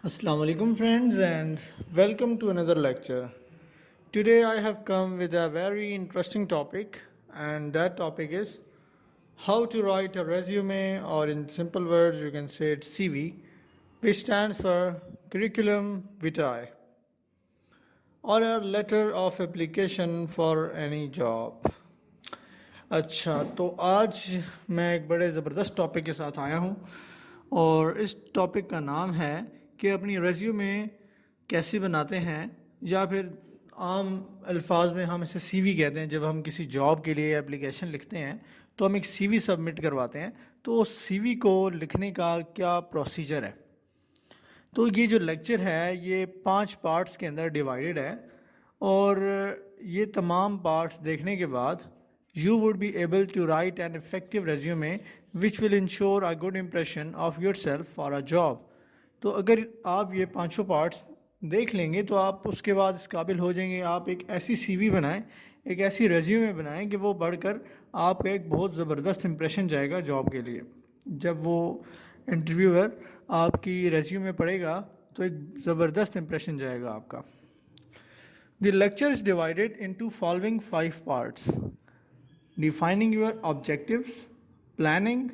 Assalamu alaikum friends and welcome to another lecture. Today I have come with a very interesting topic and that topic is how to write a resume, or in simple words you can say it's CV, which stands for curriculum vitae, or a letter of application for any job. अच्छा, तो आज मैं एक बड़े ज़बरदस्त topic के साथ आया हूँ और इस टॉपिक का नाम है कि अपनी रेज्यूमे कैसे बनाते हैं, या फिर आम अल्फाज में हम इसे सीवी कहते हैं। जब हम किसी जॉब के लिए एप्लीकेशन लिखते हैं तो हम एक सीवी सबमिट करवाते हैं, तो सीवी को लिखने का क्या प्रोसीजर है। तो ये जो लेक्चर है ये 5 पार्ट्स के अंदर डिवाइडेड है, और ये तमाम पार्ट्स देखने के बाद you would be able to write an effective resume which will ensure a good impression of yourself for a job। तो अगर आप ये पांचों पार्ट्स देख लेंगे तो आप उसके बाद इस काबिल हो जाएंगे, आप एक ऐसी सीवी बनाएं, एक ऐसी रेज्यूमे बनाएं कि वो बढ़कर आपका एक बहुत ज़बरदस्त इंप्रेशन जाएगा जॉब के लिए। जब वो इंटरव्यूअर आपकी रेज्यूमे पढ़ेगा तो एक ज़बरदस्त इंप्रेशन जाएगा आपका। The lecture is divided into following 5 parts: defining your objectives, planning,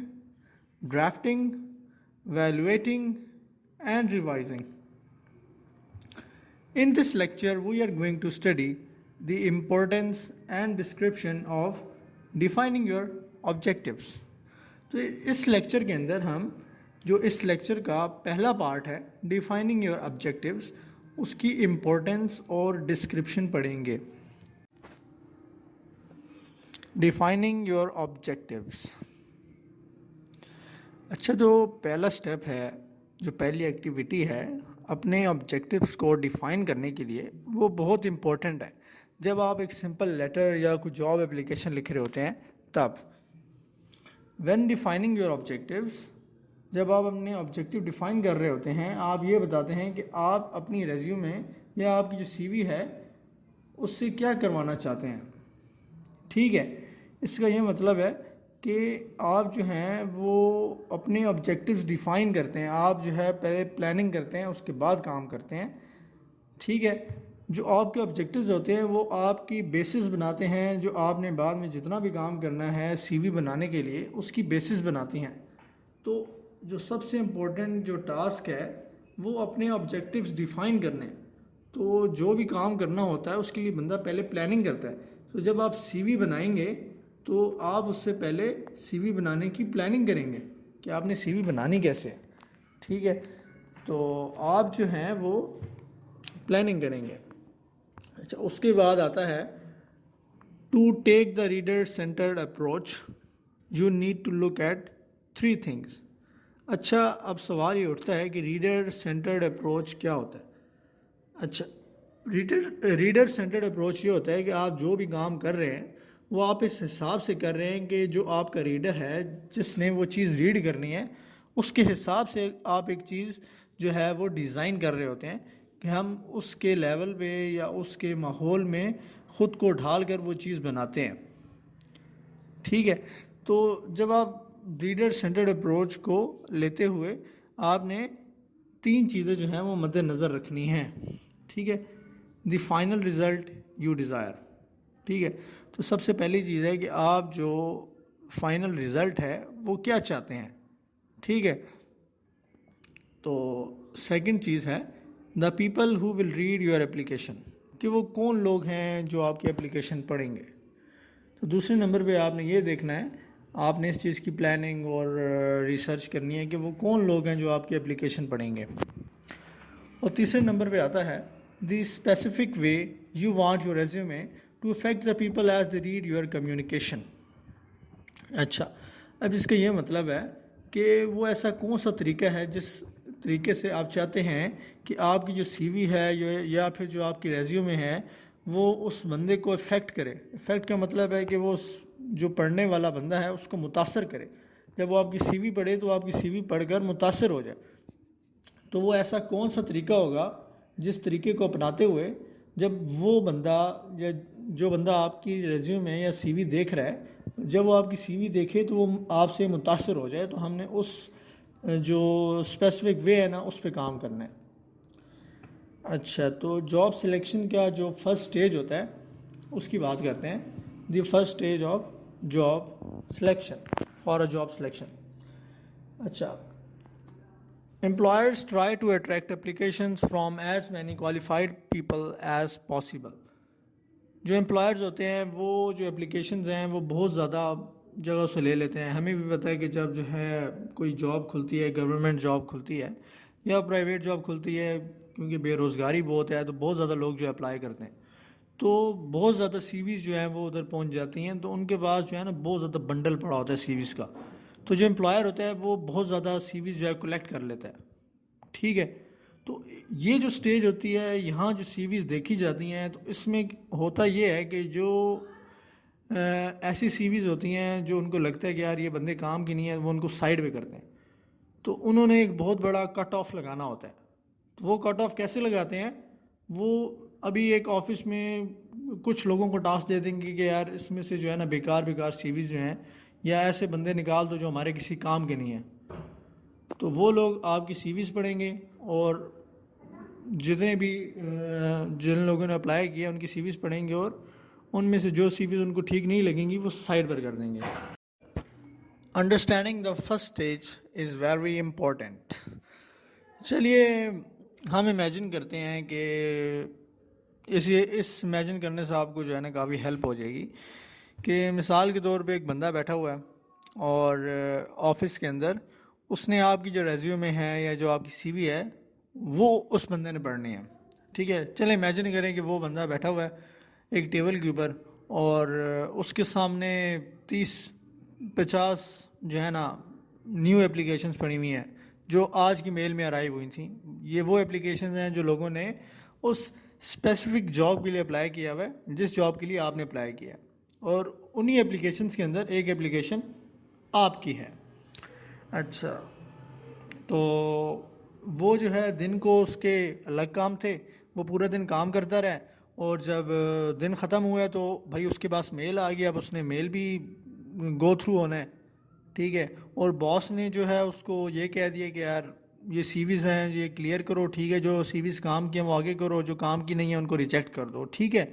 drafting, evaluating, and revising. In this lecture, we are going to study the importance and description of defining your objectives. तो इस lecture के अंदर हम जो इस lecture का पहला part है डिफाइनिंग योर ऑब्जेक्टिव्स, उसकी इम्पोर्टेंस और डिस्क्रिप्शन पढ़ेंगे। Defining your objectives. अच्छा, जो पहला स्टेप है, जो पहली एक्टिविटी है अपने ऑब्जेक्टिव्स को डिफ़ाइन करने के लिए, वो बहुत इम्पोर्टेंट है। जब आप एक सिंपल लेटर या कोई जॉब एप्लीकेशन लिख रहे होते हैं तब व्हेन डिफाइनिंग योर ऑब्जेक्टिव्स, जब आप अपने ऑब्जेक्टिव डिफ़ाइन कर रहे होते हैं, आप ये बताते हैं कि आप अपनी रेज्यूमे या आपकी जो सीवी है उससे क्या करवाना चाहते हैं। ठीक है, इसका ये मतलब है कि आप जो हैं वो अपने ऑब्जेक्टिव्स डिफ़ाइन करते हैं, आप जो है पहले प्लानिंग करते हैं उसके बाद काम करते हैं। ठीक है, जो आपके ऑब्जेक्टिव्स होते हैं वो आपकी बेसिस बनाते हैं, जो आपने बाद में जितना भी काम करना है सीवी बनाने के लिए उसकी बेसिस बनाती हैं। तो जो सबसे इम्पोर्टेंट जो टास्क है वो अपने ऑब्जेक्टिव्स डिफ़ाइन करने। तो जो भी काम करना होता है उसके लिए बंदा पहले प्लानिंग करता है। तो जब आप सीवी बनाएंगे तो आप उससे पहले सीवी बनाने की प्लानिंग करेंगे कि आपने सीवी बनानी कैसे है। ठीक है, तो आप जो हैं वो प्लानिंग करेंगे। अच्छा, उसके बाद आता है to take the reader centred approach you need to look at 3 things. अच्छा, अब सवाल ये उठता है कि रीडर सेंटर्ड अप्रोच क्या होता है। अच्छा, रीडर सेंटर्ड अप्रोच ये होता है कि आप जो भी काम कर रहे हैं वो आप इस हिसाब से कर रहे हैं कि जो आपका रीडर है जिसने वो चीज़ रीड करनी है उसके हिसाब से आप एक चीज़ जो है वो डिज़ाइन कर रहे होते हैं कि हम उसके लेवल पे या उसके माहौल में ख़ुद को ढाल कर वो चीज़ बनाते हैं। ठीक है, तो जब आप रीडर सेंटर्ड अप्रोच को लेते हुए आपने 3 चीज़ें जो हैं वो मद्देनज़र रखनी हैं। ठीक है, the final result you desire. ठीक है, तो सबसे पहली चीज़ है कि आप जो फाइनल रिज़ल्ट है वो क्या चाहते हैं। ठीक है, तो सेकंड चीज़ है the people who will read your application, कि वो कौन लोग हैं जो आपकी एप्लीकेशन पढ़ेंगे। तो दूसरे नंबर पे आपने ये देखना है, आपने इस चीज़ की प्लानिंग और रिसर्च करनी है कि वो कौन लोग हैं जो आपकी एप्लीकेशन पढ़ेंगे। और तीसरे नंबर पे आता है the specific way you want your resume to affect the people as they read your communication. अच्छा, अब इसका ये मतलब है कि वो ऐसा कौन सा तरीका है जिस तरीके से आप चाहते हैं कि आपकी जो सीवी है या फिर जो आपकी रेज्यूमे है वो उस बंदे को इफ़ेक्ट करे। इफ़ेक्ट का मतलब है कि वो जो पढ़ने वाला बंदा है उसको मुतासर करे। जब वो आपकी सीवी पढ़े तो आपकी सीवी पढ़कर मुतासर हो जाए। तो वो ऐसा कौन सा तरीका होगा जिस तरीके को अपनाते हुए जब वो बंदा या जो बंदा आपकी रेज्यूमे या सीवी देख रहा है, जब वो आपकी सीवी देखे तो वो आपसे मुतासर हो जाए। तो हमने उस जो स्पेसिफिक वे है ना उस पर काम करना है। अच्छा, तो जॉब सिलेक्शन का जो फर्स्ट स्टेज होता है उसकी बात करते हैं। The first stage of job selection, for a job selection. अच्छा, employers try to attract applications from as many qualified people as possible। जो एम्प्लॉयर्स होते हैं वो जो एप्लीकेशंस हैं वो बहुत ज़्यादा जगह से ले लेते हैं। हमें भी पता है कि जब जो है कोई जॉब खुलती है, गवर्नमेंट जॉब खुलती है या प्राइवेट जॉब खुलती है, क्योंकि बेरोज़गारी बहुत है तो बहुत ज़्यादा लोग जो अप्लाई करते हैं, तो बहुत ज़्यादा सीवीज़ जो हैं वो उधर पहुंच जाती हैं। तो उनके पास जो है ना बहुत ज़्यादा बंडल पड़ा होता है सीवीज़ का। तो जो एम्प्लॉयर होता है वो बहुत ज़्यादा सीवीज़ जो है कलेक्ट कर लेता है। ठीक है, तो ये जो स्टेज होती है यहाँ जो सीवीज़ देखी जाती हैं, तो इसमें होता ये है कि जो ऐसी सीवीज़ होती हैं जो उनको लगता है कि यार ये बंदे काम की नहीं है, वो उनको साइड पे करते हैं। तो उन्होंने एक बहुत बड़ा कट ऑफ लगाना होता है। तो वो कट ऑफ कैसे लगाते हैं, वो अभी एक ऑफिस में कुछ लोगों को टास्क दे देंगे कि यार इसमें से जो है ना बेकार बेकार सीवीज़ जो हैं या ऐसे बंदे निकाल दो जो हमारे किसी काम के नहीं हैं। तो वो लोग आपकी सीवीज़ पढ़ेंगे और जितने भी जिन लोगों ने अप्लाई किया उनकी सीवीज़ पढ़ेंगे और उनमें से जो सीवीज़ उनको ठीक नहीं लगेंगी वो साइड पर कर देंगे। Understanding the first stage is very important. चलिए हम इमेजिन करते हैं कि इस इमेजिन करने से आपको जो है ना काफ़ी हेल्प हो जाएगी कि मिसाल के तौर पे एक बंदा बैठा हुआ है और ऑफिस के अंदर उसने आपकी जो रेज्यूमे है या जो आपकी सीवी है वो उस बंदे ने पढ़नी है। ठीक है, चले इमेजिन करें कि वो बंदा बैठा हुआ है एक टेबल के ऊपर और उसके सामने 30-50 जो है ना न्यू एप्लीकेशंस पड़ी हुई हैं जो आज की मेल में अराइव हुई थी। ये वो एप्लीकेशंस हैं जो लोगों ने उस स्पेसिफिक जॉब के लिए अप्लाई किया हुआ है जिस जॉब के लिए आपने अप्लाई किया, और उन्हीं एप्लीकेशंस के अंदर एक एप्लीकेशन आपकी है। अच्छा, तो वो जो है दिन को उसके अलग काम थे, वो पूरा दिन काम करता रहा और जब दिन ख़त्म हुआ तो भाई उसके पास मेल आ गया। अब उसने मेल भी गो थ्रू होना है। ठीक है, और बॉस ने जो है उसको ये कह दिया कि यार ये सीवीज़ हैं ये क्लियर करो। ठीक है, जो सीवीज़ काम की हैं वो आगे करो, जो काम की नहीं है उनको रिजेक्ट कर दो। ठीक है,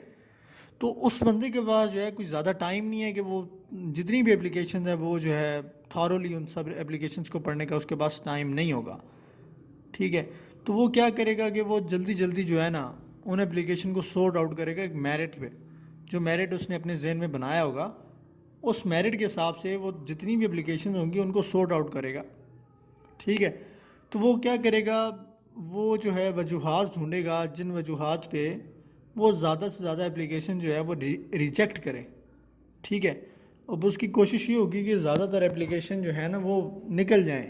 तो उस बंदे के पास जो है कुछ ज़्यादा टाइम नहीं है कि वो जितनी भी एप्लीकेशन है वो जो है थॉरोली उन सब एप्लीकेशंस को पढ़ने का उसके पास टाइम नहीं होगा। ठीक है, तो वो क्या करेगा कि वो जल्दी जल्दी जो है ना उन एप्लीकेशन को सॉर्ट आउट करेगा एक मेरिट पे। जो मेरिट उसने अपने जहन में बनाया होगा उस मेरिट के हिसाब से वो जितनी भी एप्लीकेशन होंगी उनको सॉर्ट आउट करेगा। ठीक है, तो वो क्या करेगा, वो जो है वजूहात ढूंढेगा जिन वजूहात पे वो ज़्यादा से ज़्यादा एप्लीकेशन जो है वो रिजेक्ट करे। ठीक है, अब उसकी कोशिश ये होगी कि ज़्यादातर एप्लीकेशन जो है ना वो निकल जाएं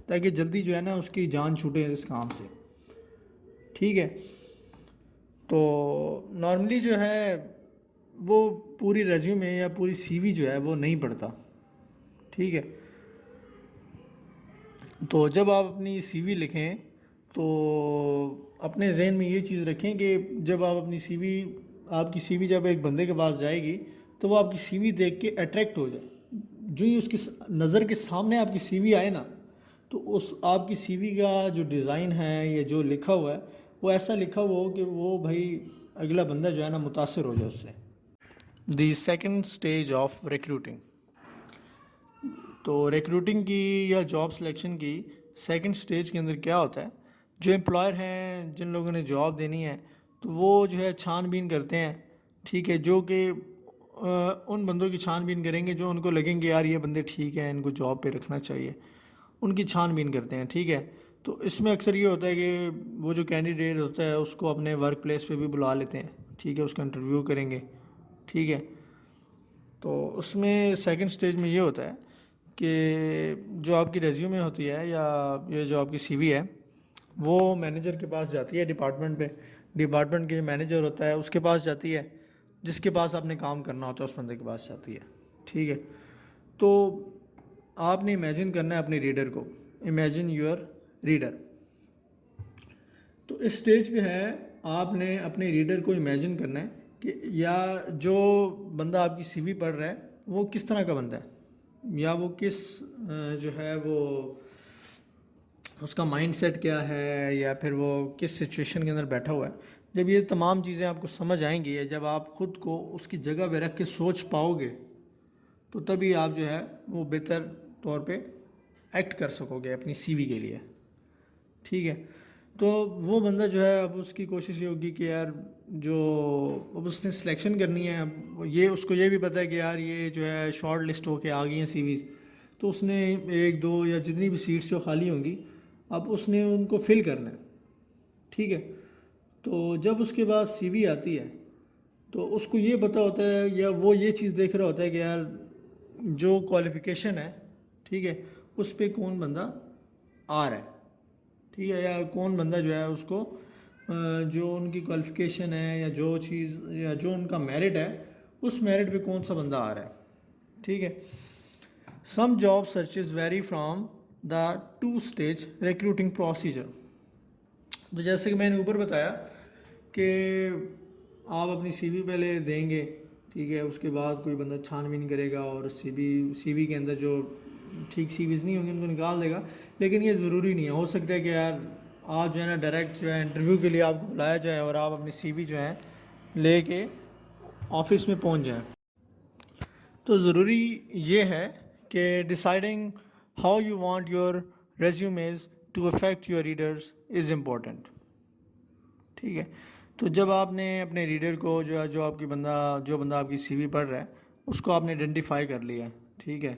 ताकि जल्दी जो है ना उसकी जान छूटे इस काम से। ठीक है, तो नॉर्मली जो है वो पूरी रेज्यूमे या पूरी सीवी जो है वो नहीं पढ़ता। ठीक है, तो जब आप अपनी सीवी लिखें तो अपने जहन में ये चीज़ रखें कि जब आप अपनी सीवी आपकी सीवी जब एक बंदे के पास जाएगी तो वो आपकी सीवी देख के अट्रैक्ट हो जाए। जो ही उसकी नज़र के सामने आपकी सीवी आए ना, तो उस आपकी सीवी का जो डिज़ाइन है या जो लिखा हुआ है वो ऐसा लिखा हुआ हो कि वो भाई अगला बंदा जो है ना मुतासर हो जाए उससे। The second stage of recruiting. तो रिक्रूटिंग की या जॉब सिलेक्शन की सेकंड स्टेज के अंदर क्या होता है, जो एम्प्लॉयर हैं जिन लोगों ने जॉब देनी है तो वो जो है छानबीन करते हैं। ठीक है, जो कि उन बंदों की छानबीन करेंगे जो उनको लगेंगे यार ये बंदे ठीक हैं इनको जॉब पे रखना चाहिए, उनकी छानबीन करते हैं। ठीक है, तो इसमें अक्सर ये होता है कि वो जो कैंडिडेट होता है उसको अपने वर्क प्लेस पे भी बुला लेते हैं। ठीक है, उसका इंटरव्यू करेंगे। ठीक है, तो उसमें सेकंड स्टेज में ये होता है कि जो आपकी रेज्यूमे होती है या ये जो आपकी सीवी है वो मैनेजर के पास जाती है डिपार्टमेंट पे। डिपार्टमेंट के मैनेजर होता है उसके पास जाती है, जिसके पास आपने काम करना होता है उस बंदे के पास जाती है। ठीक है, तो आपने इमेजिन करना है अपने रीडर को, इमेजिन योर रीडर। तो इस स्टेज पे है आपने अपने रीडर को इमेजिन करना है कि या जो बंदा आपकी सीवी पढ़ रहा है वो किस तरह का बंदा है या वो किस जो है वो उसका माइंडसेट क्या है, या फिर वो किस सिचुएशन के अंदर बैठा हुआ है। जब ये तमाम चीज़ें आपको समझ आएंगी, या जब आप ख़ुद को उसकी जगह पे रख के सोच पाओगे, तो तभी आप जो है वो बेहतर तौर पे एक्ट कर सकोगे अपनी सीवी के लिए। ठीक है, तो वो बंदा जो है, अब उसकी कोशिश ये होगी कि यार जो अब उसने सिलेक्शन करनी है, अब ये उसको ये भी पता है कि यार ये जो है शॉर्ट लिस्ट होके आ गई हैं सीवीज़, तो उसने एक दो या जितनी भी सीट्स जो खाली होंगी, अब उसने उनको फिल करना है। ठीक है, तो जब उसके बाद सीवी आती है, तो उसको ये पता होता है, या वो ये चीज़ देख रहा होता है कि यार जो क्वालिफ़िकेशन है, ठीक है, उस पे कौन बंदा आ रहा है। ठीक है, या कौन बंदा जो है उसको जो उनकी क्वालिफ़िकेशन है, या जो चीज़ या जो उनका मेरिट है, उस मेरिट पे कौन सा बंदा आ रहा है। ठीक है, some job searches vary from the two stage recruiting procedure. तो जैसे कि मैंने ऊपर बताया कि आप अपनी सीवी पहले देंगे, ठीक है, उसके बाद कोई बंदा छानबीन करेगा और सीवी के अंदर जो ठीक सीवीज़ नहीं होंगी उनको निकाल देगा। लेकिन ये ज़रूरी नहीं है, हो सकता है कि यार आज जो है ना डायरेक्ट जो है इंटरव्यू के लिए आपको बुलाया जाए और आप अपनी सीवी जो है लेके ऑफिस में पहुंच जाएं। तो ज़रूरी ये है कि deciding how you want your resumes to affect your readers is important. ठीक है, तो जब आपने अपने रीडर को जो बंदा आपकी सीवी पढ़ रहा है, उसको आपने आइडेंटिफाई कर लिया है। ठीक है,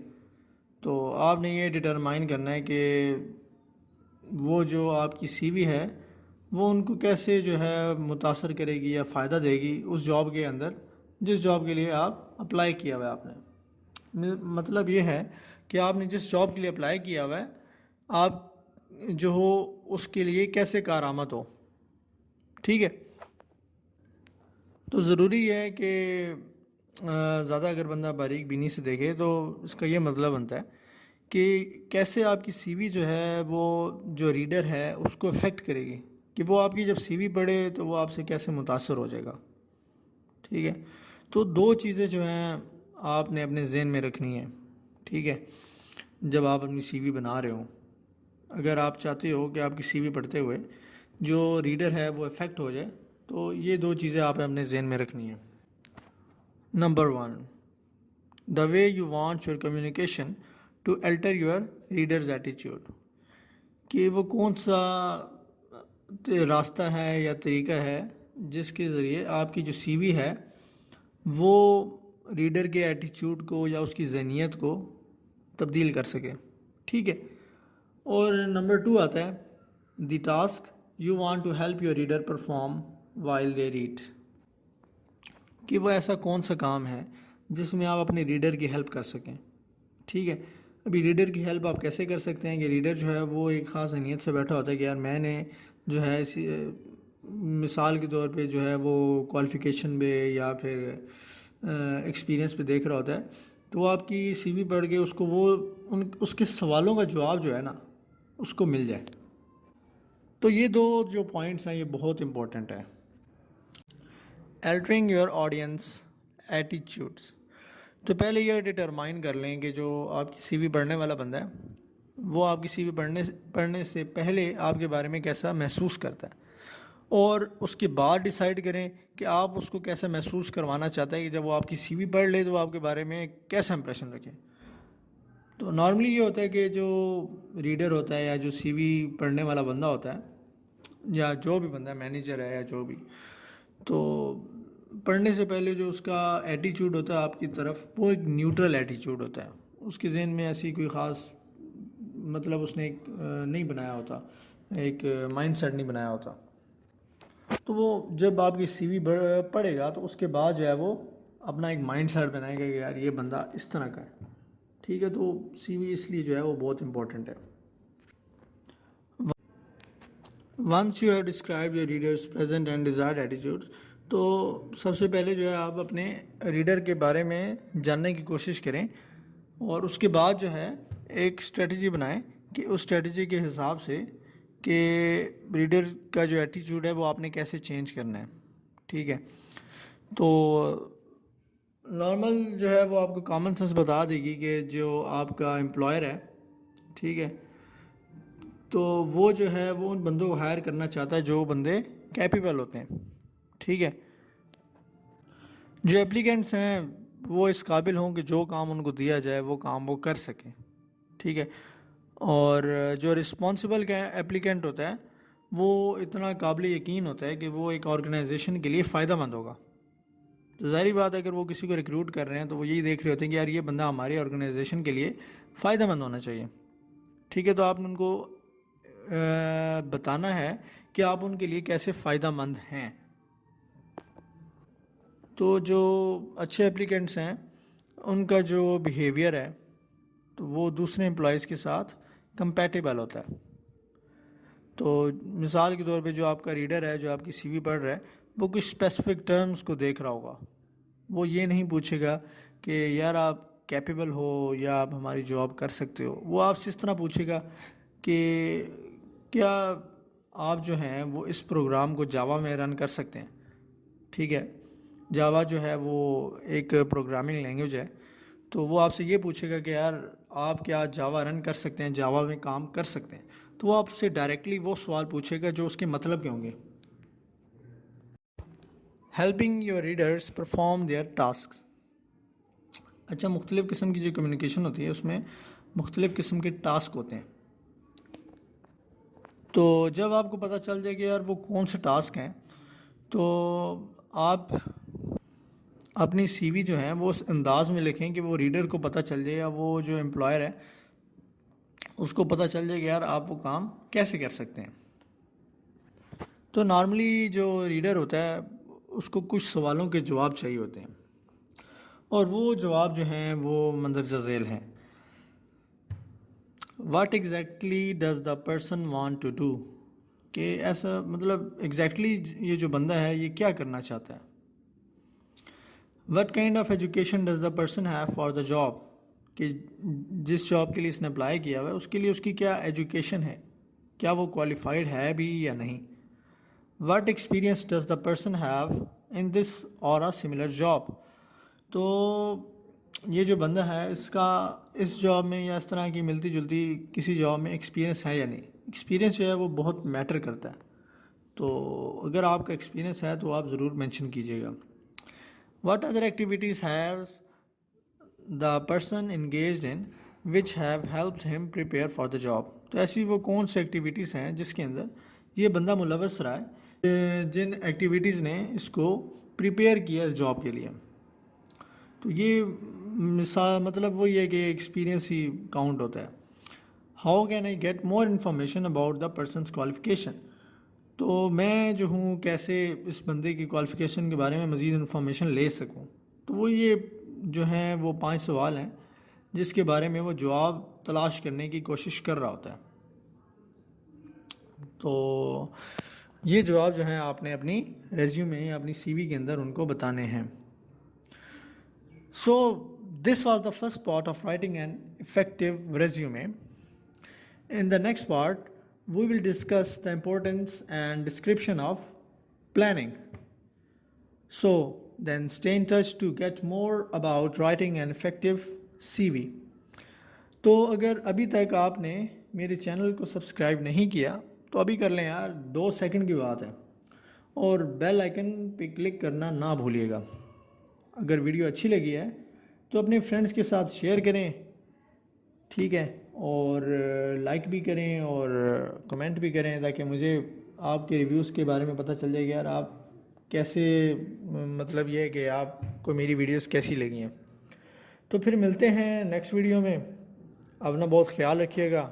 तो आपने ये डिटरमाइन करना है कि वो जो आपकी सीवी है वो उनको कैसे जो है मुतासर करेगी या फ़ायदा देगी उस जॉब के अंदर जिस जॉब के लिए आप अप्लाई किया हुआ है आपने। मतलब ये है कि आपने जिस जॉब के लिए अप्लाई किया हुआ है, आप जो हो उसके लिए कैसे कारआमद हो। ठीक है, तो ज़रूरी है कि ज़्यादा अगर बंदा बारीक बीनी से देखे तो इसका ये मतलब बनता है कि कैसे आपकी सीवी जो है वो जो रीडर है उसको अफेक्ट करेगी, कि वो आपकी जब सीवी पढ़े तो वो आपसे कैसे मुतासर हो जाएगा। ठीक है, तो दो चीज़ें जो हैं आपने अपने जहन में रखनी है। ठीक है, जब आप अपनी सीवी बना रहे हो, अगर आप चाहते हो कि आपकी सीवी पढ़ते हुए जो रीडर है वो अफेक्ट हो जाए, तो ये दो चीज़ें आपने अपने जहन में रखनी है। Number 1, the way you want your communication to alter your readers attitude, कि वो कौन सा रास्ता है या तरीका है जिसके ज़रिए आपकी जो सीवी है वो रीडर के एटीट्यूड को या उसकी ज़हनियत को तब्दील कर सके। ठीक है, और नंबर 2 आता है the task you want to help your reader perform while they read, कि वो ऐसा कौन सा काम है जिसमें आप अपने रीडर की हेल्प कर सकें। ठीक है, अभी रीडर की हेल्प आप कैसे कर सकते हैं कि रीडर जो है वो एक ख़ास नीयत से बैठा होता है कि यार मैंने जो है इसी मिसाल के तौर पे जो है वो क्वालिफ़िकेशन पे या फिर एक्सपीरियंस पे देख रहा होता है, तो वो आपकी सीवी पढ़ के उसको वो उसके सवालों का जवाब जो है ना उसको मिल जाए। तो ये दो जो पॉइंट्स हैं ये बहुत इम्पोर्टेंट है। अल्टरिंग योर ऑडियंस एटीट्यूड्स, तो पहले ये डिटरमाइन कर लें कि जो आपकी सीवी पढ़ने वाला बंदा है वो आपकी सीवी पढ़ने से पहले आपके बारे में कैसा महसूस करता है, और उसके बाद डिसाइड करें कि आप उसको कैसा महसूस करवाना चाहते हैं कि जब वो आपकी सीवी पढ़ ले तो वो आपके बारे में कैसा इंप्रेशन रखें। तो नॉर्मली ये होता है कि जो रीडर होता है या जो सीवी पढ़ने वाला बंदा होता है या जो भी बंदा मैनेजर है या जो भी, तो पढ़ने से पहले जो उसका एटीट्यूड होता है आपकी तरफ वो एक न्यूट्रल एटीट्यूड होता है। उसके जहन में ऐसी कोई ख़ास मतलब उसने एक नहीं बनाया होता, एक माइंडसेट नहीं बनाया होता। तो वो जब आपकी सीवी पढ़ेगा तो उसके बाद जो है वो अपना एक माइंडसेट बनाएगा कि यार ये बंदा इस तरह का है। ठीक है, तो सीवी इसलिए जो है वो बहुत इम्पोर्टेंट है। Once you have describe your readers present and desired attitude, तो सबसे पहले जो है आप अपने रीडर के बारे में जानने की कोशिश करें और उसके बाद जो है एक स्ट्रेटजी बनाएं कि उस स्ट्रेटजी के हिसाब से कि रीडर का जो एटीट्यूड है वो आपने कैसे चेंज करना है। ठीक है, तो नॉर्मल जो है वो आपको कॉमन सेंस बता देगी कि जो आपका एम्प्लॉयर है, ठीक है, तो वो जो है वो उन बंदों को हायर करना चाहता है जो बंदे कैपेबल होते हैं, ठीक है। जो एप्लीकेंट्स हैं वो इस काबिल हों कि जो काम उनको दिया जाए वो काम वो कर सकें, ठीक है। और जो रिस्पॉन्सिबल का एप्लीकेंट होता है वो इतना काबिल यकीन होता है कि वो एक ऑर्गेनाइजेशन के लिए फ़ायदा मंद होगा। तो ज़ाहिर बात है अगर वो किसी को रिक्रूट कर रहे हैं तो वो यही देख रहे होते हैं कि यार ये बंदा हमारी ऑर्गेनाइजेशन के लिए फ़ायदा मंद होना चाहिए, ठीक है। तो आपने उनको बताना है कि आप उनके लिए कैसे फ़ायदा मंद हैं। तो जो अच्छे एप्लीकेंट्स हैं उनका जो बिहेवियर है तो वो दूसरे एम्प्लॉयज़ के साथ कंपैटिबल होता है। तो मिसाल के तौर पे जो आपका रीडर है जो आपकी सीवी पढ़ रहा है वो कुछ स्पेसिफिक टर्म्स को देख रहा होगा। वो ये नहीं पूछेगा कि यार आप कैपेबल हो या आप हमारी जॉब कर सकते हो। वो आपसे इस तरह पूछेगा कि क्या आप जो हैं वो इस प्रोग्राम को जावा में रन कर सकते हैं, ठीक है। जावा जो है वो एक प्रोग्रामिंग लैंग्वेज है। तो वो आपसे ये पूछेगा कि यार आप क्या जावा रन कर सकते हैं, जावा में काम कर सकते हैं। तो वो आपसे डायरेक्टली वो सवाल पूछेगा जो उसके मतलब के होंगे। Helping your readers perform there task. अच्छा, मुख्तलिफ़ किस्म की जो कम्युनिकेशन होती है उसमें मुख्तलिफ़ किस्म के टास्क होते हैं। तो जब आपको पता चल जाए कि यार वो कौन से टास्क हैं तो आप अपनी सीवी जो है वो उस अंदाज़ में लिखें कि वो रीडर को पता चल जाए या वो जो एम्प्लॉयर है उसको पता चल जाए कि यार आप वो काम कैसे कर सकते हैं। तो नॉर्मली जो रीडर होता है उसको कुछ सवालों के जवाब चाहिए होते हैं और वो जवाब जो हैं वो मंदरजा झेल हैं। What exactly does the person want to do? कि ऐसा मतलब एग्जैक्टली ये जो बंदा है ये क्या करना चाहता है। What kind of education does the person have for the job? कि जिस जॉब के लिए इसने अप्लाई किया हुआ है उसके लिए उसकी क्या एजुकेशन है, क्या वो क्वालिफाइड है भी या नहीं। What experience does the person have in this or a similar job? तो ये जो बंदा है इसका इस जॉब में या इस तरह की मिलती जुलती किसी जॉब में एक्सपीरियंस है या नहीं। एक्सपीरियंस जो है वो बहुत मैटर करता है। तो अगर आपका एक्सपीरियंस है तो आप ज़रूर मेंशन कीजिएगा। What other activities haves the person engaged in which have helped him prepare for the job. तो ऐसी वो कौन सी एक्टिविटीज़ हैं जिसके अंदर ये बंदा मुलव्वस रहा है, जिन एक्टिविटीज़ ने इसको प्रिपेयर किया इस जॉब के लिए। तो ये मिसाल मतलब वो ये कि एक्सपीरियंस ही काउंट होता है। How can I get more information about the persons qualification. तो मैं जो हूँ कैसे इस बंदे की क्वालिफिकेशन के बारे में मज़ीद इन्फॉर्मेशन ले सकूँ। तो वो ये जो हैं वो 5 सवाल हैं जिसके बारे में वो जवाब तलाश करने की कोशिश कर रहा होता है। तो ये जवाब जो हैं आपने अपनी रेज्यूमे या अपनी सीवी के अंदर उनको बताने हैं। So this was the first part of writing an effective resume. In the next part, we will discuss the importance and description of planning. So then stay in touch to get more about writing an effective CV. तो अगर अभी तक आपने मेरे channel को subscribe नहीं किया तो अभी कर लें यार, 2 सेकंड की बात है। और बेल आइकन पे क्लिक करना ना भूलिएगा। अगर वीडियो अच्छी लगी है तो अपने फ्रेंड्स के साथ शेयर करें, ठीक है। और लाइक भी करें और कमेंट भी करें ताकि मुझे आपके रिव्यूज़ के बारे में पता चल जाए कि यार आप कैसे, मतलब ये है कि आपको मेरी वीडियोस कैसी लगी हैं। तो फिर मिलते हैं नेक्स्ट वीडियो में। अपना बहुत ख्याल रखिएगा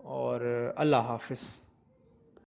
और अल्लाह हाफिज़।